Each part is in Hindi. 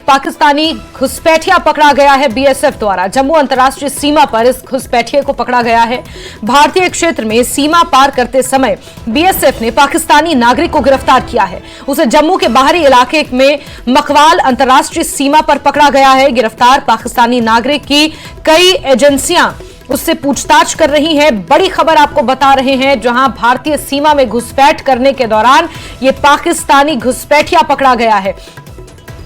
पाकिस्तानी घुसपैठिया पकड़ा गया है बीएसएफ द्वारा। जम्मू अंतर्राष्ट्रीय सीमा पर इस घुसपैठिए को पकड़ा गया है। भारतीय क्षेत्र में सीमा पार करते समय बीएसएफ ने पाकिस्तानी नागरिक को गिरफ्तार किया है। उसे जम्मू के बाहरी इलाके में मकवाल अंतर्राष्ट्रीय सीमा पर पकड़ा गया है। गिरफ्तार पाकिस्तानी नागरिक की कई एजेंसियां उससे पूछताछ कर रही हैं। बड़ी खबर आपको बता रहे हैं, जहां भारतीय सीमा में घुसपैठ करने के दौरान यह पाकिस्तानी घुसपैठिया पकड़ा गया है।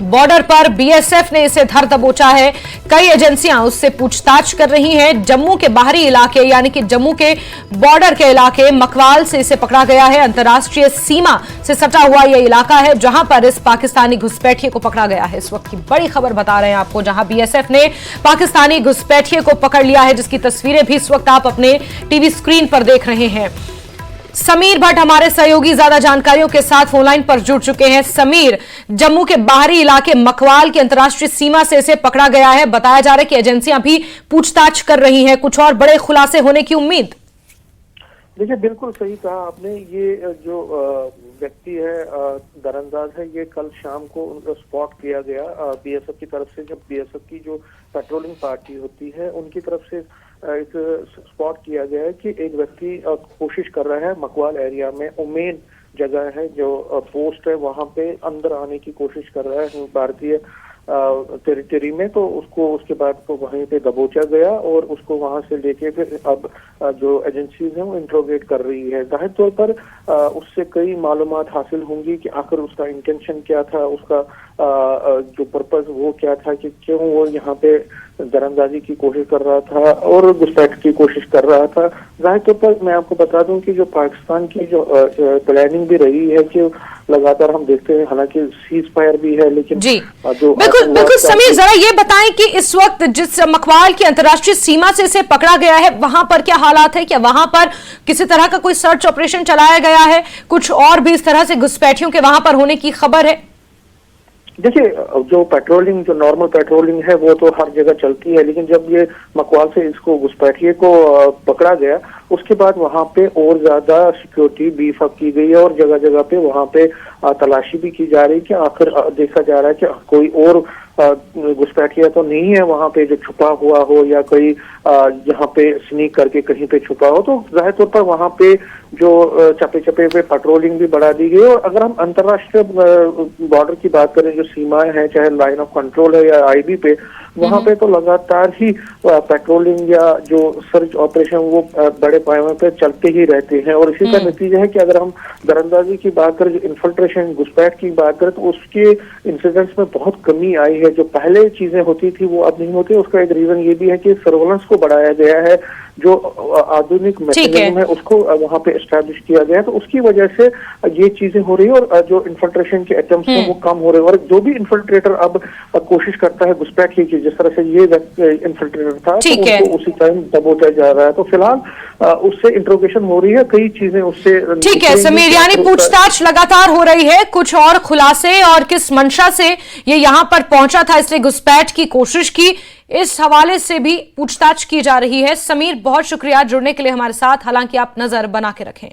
बॉर्डर पर बीएसएफ ने इसे धर दबोचा है। कई एजेंसियां उससे पूछताछ कर रही हैं। जम्मू के बाहरी इलाके यानी कि जम्मू के बॉर्डर के इलाके मकवाल से इसे पकड़ा गया है। अंतर्राष्ट्रीय सीमा से सटा हुआ यह इलाका है जहां पर इस पाकिस्तानी घुसपैठिए को पकड़ा गया है। इस वक्त की बड़ी खबर बता रहे हैं आपको, जहां बीएसएफ ने पाकिस्तानी घुसपैठिए को पकड़ लिया है, जिसकी तस्वीरें भी इस वक्त आप अपने टीवी स्क्रीन पर देख रहे हैं। समीर भट्ट हमारे सहयोगी ज्यादा जानकारियों के साथ फोनलाइन पर जुड़ चुके हैं। समीर, जम्मू के बाहरी इलाके मकवाल की अंतर्राष्ट्रीय सीमा से इसे पकड़ा गया है। बताया जा रहा है कि एजेंसियां भी पूछताछ कर रही हैं। कुछ और बड़े खुलासे होने की उम्मीद? देखिए, बिल्कुल सही कहा आपने। ये जो व्यक्ति है दरअंदाज है, ये कल शाम को उनका स्पॉट किया गया बीएसएफ की तरफ से। जब बीएसएफ की जो पेट्रोलिंग पार्टी होती है उनकी तरफ से एक स्पॉट किया गया है कि एक व्यक्ति कोशिश कर रहा है मकवाल एरिया में, उमेन जगह है जो पोस्ट है, वहां पे अंदर आने की कोशिश कर रहा है भारतीय टेरिटरी में। तो उसको उसके बाद को वहीं पे दबोचा गया और उसको वहां से लेके फिर अब जो एजेंसीज हैं वो इंट्रोगेट कर रही है। जाहिर तौर पर उससे कई मालूमात हासिल होंगी कि आखिर उसका इंटेंशन क्या था, उसका जो पर्पस वो क्या था, कि क्यों वो यहाँ पे दरअंदाजी की कोशिश कर रहा था और घुसपैठ की कोशिश कर रहा था। जाहिर तौर पर मैं आपको बता दूं कि जो पाकिस्तान की जो प्लानिंग भी रही है कि लगातार हम देखते हैं, हालांकि सीज फायर भी है, लेकिन जी जो बिल्कुल समीर, जरा ये बताएं कि इस वक्त जिस मकवाल की अंतर्राष्ट्रीय सीमा से इसे पकड़ा गया है वहां पर क्या हालात है? क्या वहां पर किसी तरह का कोई सर्च ऑपरेशन चलाया गया है? कुछ और भी इस तरह से घुसपैठियों के वहां पर होने की खबर है? देखिए, जो पेट्रोलिंग, जो नॉर्मल पेट्रोलिंग है वो तो हर जगह चलती है, लेकिन जब ये मकवाल से इसको घुसपैठिए को पकड़ा गया उसके बाद वहां पे और ज्यादा सिक्योरिटी बीफ अप की गई है और जगह जगह पे वहां पे तलाशी भी की जा रही है कि आखिर देखा जा रहा है कि कोई और घुसपैठिया तो नहीं है वहां पे जो छुपा हुआ हो या कोई यहाँ पे स्नीक करके कहीं पे छुपा हो। तो जाहिर तौर पर वहां पे जो चपे चपे पे पेट्रोलिंग भी बढ़ा दी गई। और अगर हम अंतर्राष्ट्रीय बॉर्डर की बात करें, जो सीमाएं हैं, चाहे लाइन ऑफ कंट्रोल है या आईबी पे, वहां पे तो लगातार ही पेट्रोलिंग या जो सर्च ऑपरेशन वो बड़े पैमाने पे चलते ही रहते हैं। और इसी का नतीजा है कि अगर हम दरअंदाजी की बात करें, जो इन्फिल्ट्रेशन घुसपैठ की बात करें, तो उसके इंसिडेंट्स में बहुत कमी आई है। जो पहले चीजें होती थी वो अब नहीं होती। उसका एक रीजन ये भी है कि सर्वेलेंस को बढ़ाया गया है, जो आधुनिक मैकेनिज्म है उसको वहां पे एस्टैब्लिश किया गया है। तो उसकी वजह से ये चीजें हो रही है और जो इन्फिल्ट्रेशन के अटेम्प्ट्स हैं वो कम हो रहे हैं। और जो भी इन्फिल्ट्रेटर अब कोशिश करता है घुसपैठ की, जिस तरह से ये इन्फिल्ट्रेटर था, तो उसको उसी टाइम दबोचा जा रहा है। तो फिलहाल उससे इंट्रोगेशन हो रही है, कई चीजें उससे। ठीक है समीर, यानी पूछताछ लगातार हो रही है। कुछ और खुलासे और किस मंशा से ये यहाँ पर पहुंचा था, इसलिए घुसपैठ की कोशिश की, इस हवाले से भी पूछताछ की जा रही है। समीर, बहुत शुक्रिया जुड़ने के लिए हमारे साथ। हालांकि आप नजर बना के रखें।